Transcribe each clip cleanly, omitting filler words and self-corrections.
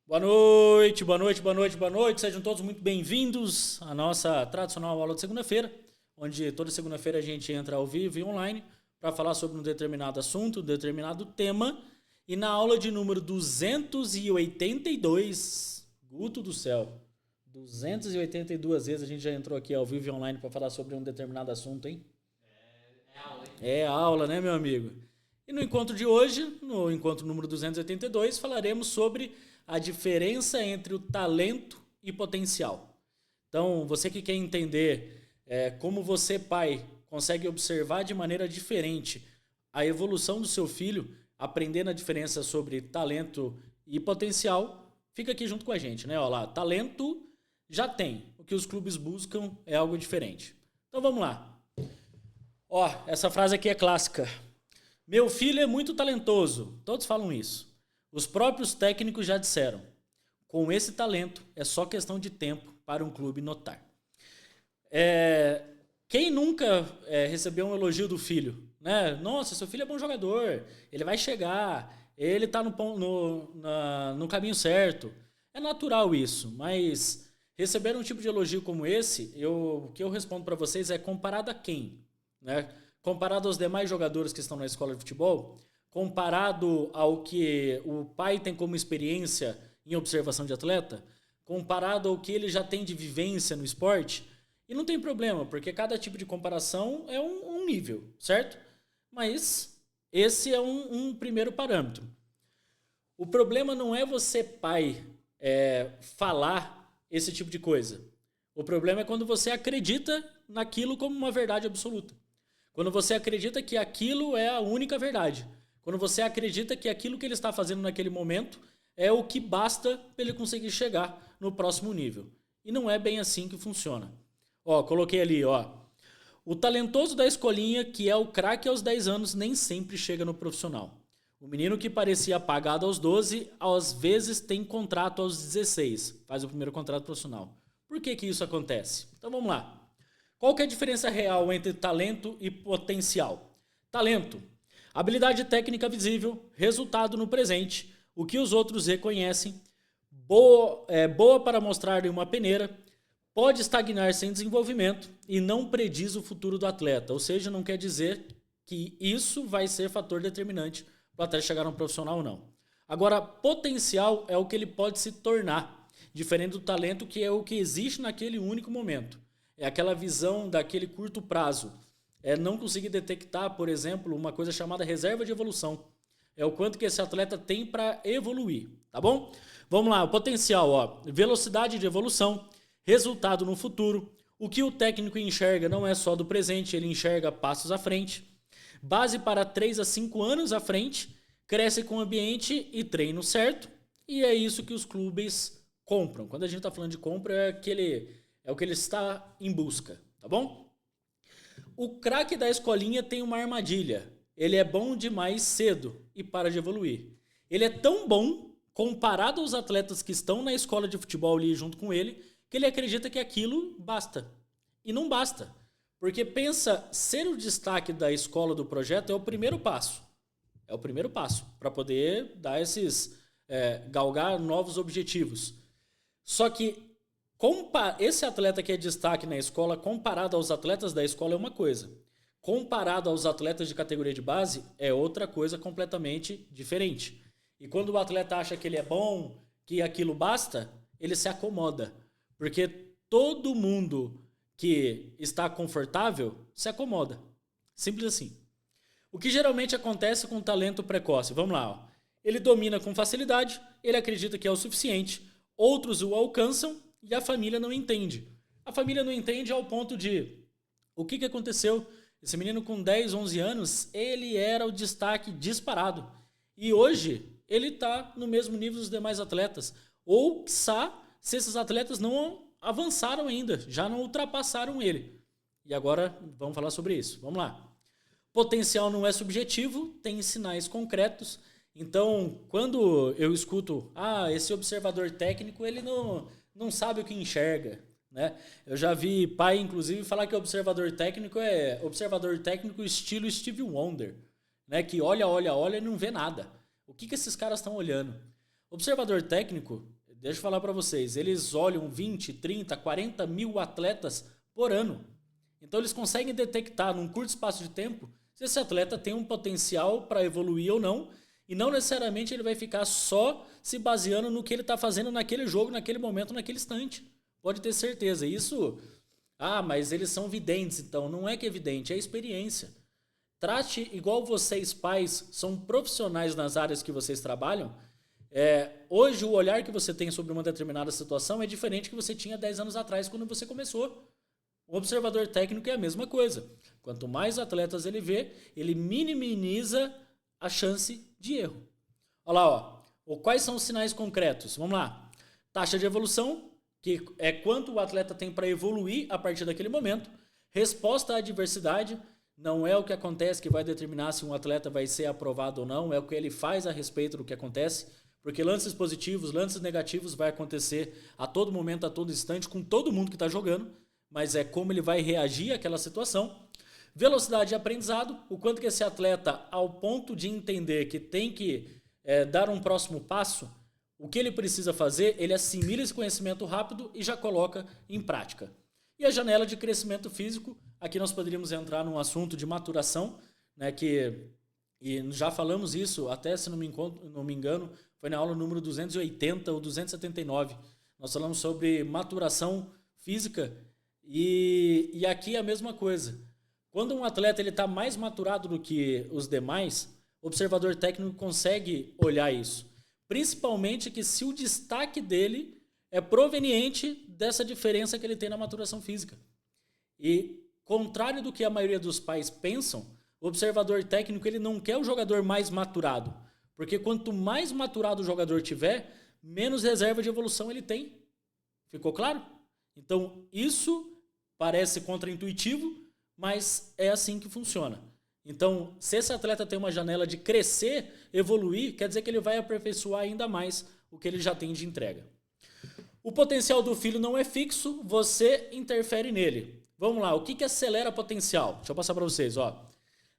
Boa noite, boa noite, boa noite, boa noite. Sejam todos muito bem-vindos à nossa tradicional aula de segunda-feira, onde toda segunda-feira a gente entra ao vivo e online para falar sobre um determinado assunto, um determinado tema. E na aula de número 282, Guto do céu, 282 vezes a gente já entrou aqui ao vivo e online para falar sobre um determinado assunto, hein? É aula, hein? É aula, né, meu amigo? E no encontro de hoje, no encontro número 282, falaremos sobre a diferença entre o talento e potencial. Então, você que quer entender como você, pai, consegue observar de maneira diferente a evolução do seu filho, aprendendo a diferença sobre talento e potencial, fica aqui junto com a gente, né? Olha lá, talento já tem. O que os clubes buscam é algo diferente. Então vamos lá. Ó, essa frase aqui é clássica. Meu filho é muito talentoso. Todos falam isso. Os próprios técnicos já disseram. Com esse talento, é só questão de tempo para um clube notar. Quem nunca recebeu um elogio do filho? Né? Nossa, seu filho é bom jogador. Ele vai chegar. Ele está no caminho certo. É natural isso, mas receber um tipo de elogio como esse, o que eu respondo para vocês é comparado a quem? Né? Comparado aos demais jogadores que estão na escola de futebol, comparado ao que o pai tem como experiência em observação de atleta, comparado ao que ele já tem de vivência no esporte, e não tem problema, porque cada tipo de comparação é um nível, certo? Mas esse é um primeiro parâmetro. O problema não é você, pai, falar esse tipo de coisa. O problema é quando você acredita naquilo como uma verdade absoluta. Quando você acredita que aquilo é a única verdade. Quando você acredita que aquilo que ele está fazendo naquele momento é o que basta para ele conseguir chegar no próximo nível. E não é bem assim que funciona. Ó, coloquei ali, ó. O talentoso da escolinha, que é o craque aos 10 anos, nem sempre chega no profissional. O menino que parecia apagado aos 12, às vezes tem contrato aos 16. Faz o primeiro contrato profissional. Por que isso acontece? Então vamos lá. Qual que é a diferença real entre talento e potencial? Talento, habilidade técnica visível, resultado no presente, o que os outros reconhecem, boa para mostrar em uma peneira, pode estagnar sem desenvolvimento e não prediz o futuro do atleta. Ou seja, não quer dizer que isso vai ser fator determinante para o atleta chegar a um profissional ou não. Agora, potencial é o que ele pode se tornar, diferente do talento, que é o que existe naquele único momento. É aquela visão daquele curto prazo. É não conseguir detectar, por exemplo, uma coisa chamada reserva de evolução. É o quanto que esse atleta tem para evoluir, tá bom? Vamos lá, o potencial, ó, velocidade de evolução, resultado no futuro. O que o técnico enxerga não é só do presente, ele enxerga passos à frente. Base para 3 a 5 anos à frente, cresce com o ambiente e treino certo. E é isso que os clubes compram. Quando a gente está falando de compra, é o que ele está em busca, tá bom? O craque da escolinha tem uma armadilha. Ele é bom demais cedo e para de evoluir. Ele é tão bom, comparado aos atletas que estão na escola de futebol ali junto com ele, que ele acredita que aquilo basta. E não basta. Porque pensa, ser o destaque da escola do projeto é o primeiro passo. É o primeiro passo para poder dar galgar novos objetivos. Só que esse atleta que é destaque na escola, comparado aos atletas da escola, é uma coisa. Comparado aos atletas de categoria de base, é outra coisa completamente diferente. E quando o atleta acha que ele é bom, que aquilo basta, ele se acomoda. Porque todo mundo que está confortável se acomoda. Simples assim. O que geralmente acontece com o talento precoce? Vamos lá. Ó. Ele domina com facilidade, ele acredita que é o suficiente, outros o alcançam e a família não entende. A família não entende ao ponto de o que aconteceu? Esse menino com 10, 11 anos, ele era o destaque disparado. E hoje ele está no mesmo nível dos demais atletas. Ou, quiçá, se esses atletas não avançaram ainda, já não ultrapassaram ele. E agora vamos falar sobre isso. Vamos lá. Potencial não é subjetivo, tem sinais concretos. Então, quando eu escuto, esse observador técnico, ele não sabe o que enxerga. Né? Eu já vi pai, inclusive, falar que observador técnico é observador técnico estilo Steve Wonder, né? Que olha e não vê nada. O que esses caras estão olhando? Observador técnico deixa eu falar para vocês, eles olham 20, 30, 40 mil atletas por ano. Então eles conseguem detectar num curto espaço de tempo se esse atleta tem um potencial para evoluir ou não, e não necessariamente ele vai ficar só se baseando no que ele está fazendo naquele jogo, naquele momento, naquele instante. Pode ter certeza. Isso, mas eles são videntes, então. Não é que é vidente, é experiência. Trate igual vocês, pais, são profissionais nas áreas que vocês trabalham. Hoje, o olhar que você tem sobre uma determinada situação é diferente que você tinha 10 anos atrás, quando você começou. O observador técnico é a mesma coisa. Quanto mais atletas ele vê, ele minimiza a chance de erro. Olha lá, quais são os sinais concretos? Vamos lá. Taxa de evolução, que é quanto o atleta tem para evoluir a partir daquele momento. Resposta à adversidade, não é o que acontece que vai determinar se um atleta vai ser aprovado ou não, é o que ele faz a respeito do que acontece, porque lances positivos, lances negativos vai acontecer a todo momento, a todo instante, com todo mundo que está jogando, mas é como ele vai reagir àquela situação. Velocidade de aprendizado, o quanto que esse atleta, ao ponto de entender que tem que dar um próximo passo, o que ele precisa fazer, ele assimila esse conhecimento rápido e já coloca em prática. E a janela de crescimento físico, aqui nós poderíamos entrar num assunto de maturação, né, e já falamos isso, até se não me engano, foi na aula número 280 ou 279. Nós falamos sobre maturação física e aqui é a mesma coisa. Quando um atleta está mais maturado do que os demais, o observador técnico consegue olhar isso. Principalmente que se o destaque dele é proveniente dessa diferença que ele tem na maturação física. E, contrário do que a maioria dos pais pensam, o observador técnico ele não quer o jogador mais maturado. Porque quanto mais maturado o jogador tiver, menos reserva de evolução ele tem. Ficou claro? Então, isso parece contraintuitivo, mas é assim que funciona. Então, se esse atleta tem uma janela de crescer, evoluir, quer dizer que ele vai aperfeiçoar ainda mais o que ele já tem de entrega. O potencial do filho não é fixo, você interfere nele. Vamos lá, o que acelera potencial? Deixa eu passar para vocês.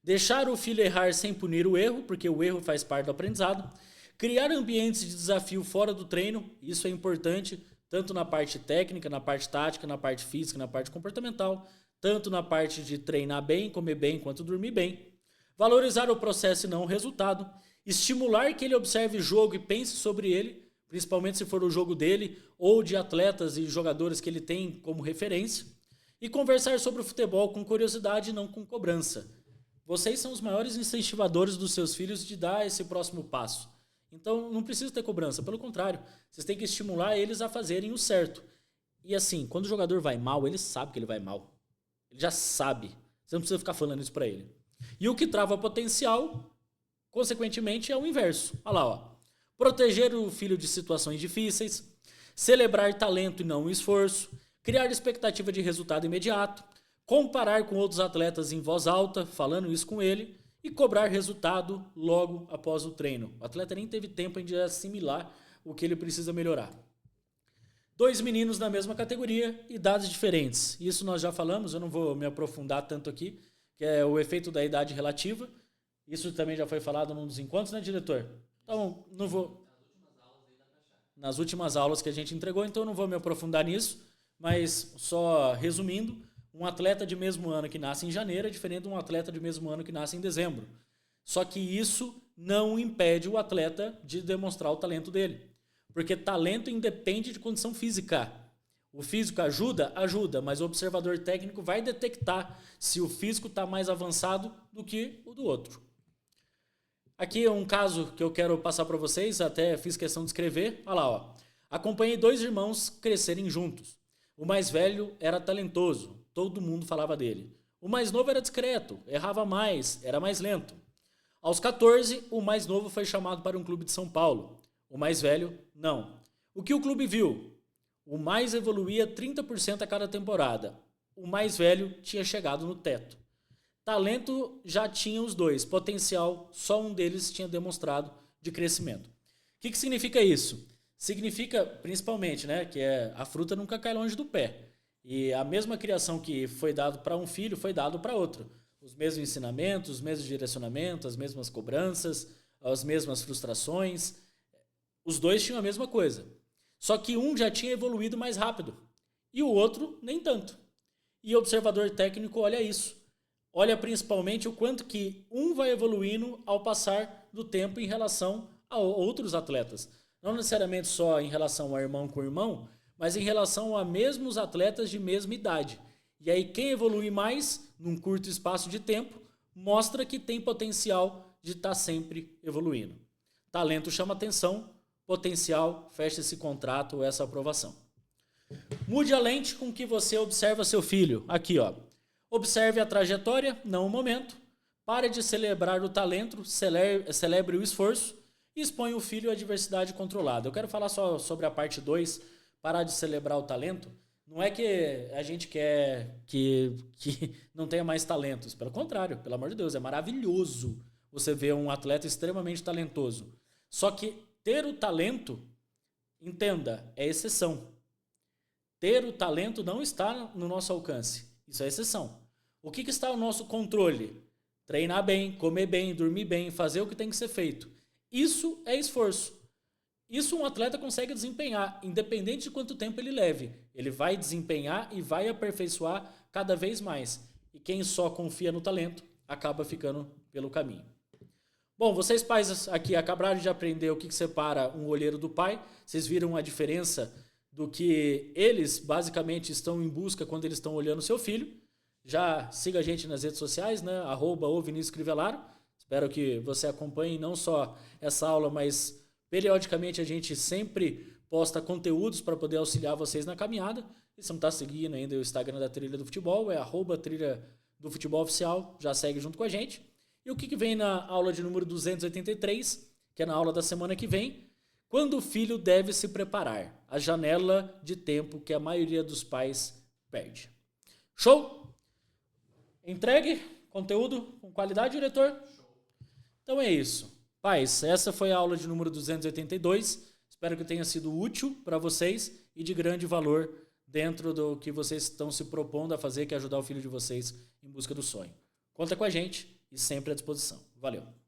Deixar o filho errar sem punir o erro, porque o erro faz parte do aprendizado. Criar ambientes de desafio fora do treino, isso é importante, tanto na parte técnica, na parte tática, na parte física, na parte comportamental, tanto na parte de treinar bem, comer bem, quanto dormir bem. Valorizar o processo e não o resultado. Estimular que ele observe o jogo e pense sobre ele, principalmente se for o jogo dele ou de atletas e jogadores que ele tem como referência. E conversar sobre o futebol com curiosidade e não com cobrança. Vocês são os maiores incentivadores dos seus filhos de dar esse próximo passo. Então não precisa ter cobrança, pelo contrário, vocês têm que estimular eles a fazerem o certo. E assim, quando o jogador vai mal, ele sabe que ele vai mal. Ele já sabe. Você não precisa ficar falando isso para ele. E o que trava potencial, consequentemente, é o inverso. Olha lá, proteger o filho de situações difíceis, celebrar talento e não o esforço, criar expectativa de resultado imediato, comparar com outros atletas em voz alta, falando isso com ele, e cobrar resultado logo após o treino. O atleta nem teve tempo de assimilar o que ele precisa melhorar. 2 meninos na mesma categoria, idades diferentes. Isso nós já falamos, eu não vou me aprofundar tanto aqui, que é o efeito da idade relativa. Isso também já foi falado num dos encontros, né, diretor? Então, não vou... Nas últimas aulas que a gente entregou, então eu não vou me aprofundar nisso, mas só resumindo, um atleta de mesmo ano que nasce em janeiro é diferente de um atleta de mesmo ano que nasce em dezembro. Só que isso não impede o atleta de demonstrar o talento dele. Porque talento independe de condição física. O físico ajuda? Ajuda, mas o observador técnico vai detectar se o físico está mais avançado do que o do outro. Aqui é um caso que eu quero passar para vocês, até fiz questão de escrever. Olha lá, acompanhei 2 irmãos crescerem juntos. O mais velho era talentoso, todo mundo falava dele. O mais novo era discreto, errava mais, era mais lento. Aos 14, o mais novo foi chamado para um clube de São Paulo. O mais velho, não. O que o clube viu? O mais evoluía 30% a cada temporada. O mais velho tinha chegado no teto. Talento já tinha os 2. Potencial, só um deles tinha demonstrado de crescimento. O que significa isso? Significa, principalmente, né, que a fruta nunca cai longe do pé. E a mesma criação que foi dado para um filho foi dado para outro. Os mesmos ensinamentos, os mesmos direcionamentos, as mesmas cobranças, as mesmas frustrações. Os 2 tinham a mesma coisa. Só que um já tinha evoluído mais rápido e o outro nem tanto. E o observador técnico olha isso. Olha principalmente o quanto que um vai evoluindo ao passar do tempo em relação a outros atletas. Não necessariamente só em relação ao irmão com irmão, mas em relação a mesmos atletas de mesma idade. E aí quem evolui mais num curto espaço de tempo mostra que tem potencial de estar sempre evoluindo. Talento chama atenção, potencial fecha esse contrato ou essa aprovação. Mude a lente com que você observa seu filho. Aqui, ó. Observe a trajetória, não o momento. Pare de celebrar o talento, celebre o esforço e exponha o filho à adversidade controlada. Eu quero falar só sobre a parte 2, parar de celebrar o talento. Não é que a gente quer que não tenha mais talentos. Pelo contrário, pelo amor de Deus, é maravilhoso você ver um atleta extremamente talentoso. Só que ter o talento, entenda, é exceção. Ter o talento não está no nosso alcance. Isso é exceção. O que está no nosso controle? Treinar bem, comer bem, dormir bem, fazer o que tem que ser feito. Isso é esforço. Isso um atleta consegue desempenhar, independente de quanto tempo ele leve. Ele vai desempenhar e vai aperfeiçoar cada vez mais. E quem só confia no talento acaba ficando pelo caminho. Bom, vocês pais aqui acabaram de aprender o que separa um olheiro do pai. Vocês viram a diferença do que eles basicamente estão em busca quando eles estão olhando seu filho. Já siga a gente nas redes sociais, né? @Vinícius Crivellaro. Espero que você acompanhe não só essa aula, mas periodicamente a gente sempre posta conteúdos para poder auxiliar vocês na caminhada. E se não está seguindo ainda o Instagram da Trilha do Futebol, é @Trilha do Futebol Oficial. Já segue junto com a gente. E o que vem na aula de número 283, que é na aula da semana que vem? Quando o filho deve se preparar? A janela de tempo que a maioria dos pais perde. Show? Entregue conteúdo com qualidade, diretor? Então é isso. Pais, essa foi a aula de número 282. Espero que tenha sido útil para vocês e de grande valor dentro do que vocês estão se propondo a fazer, que é ajudar o filho de vocês em busca do sonho. Conta com a gente e sempre à disposição. Valeu!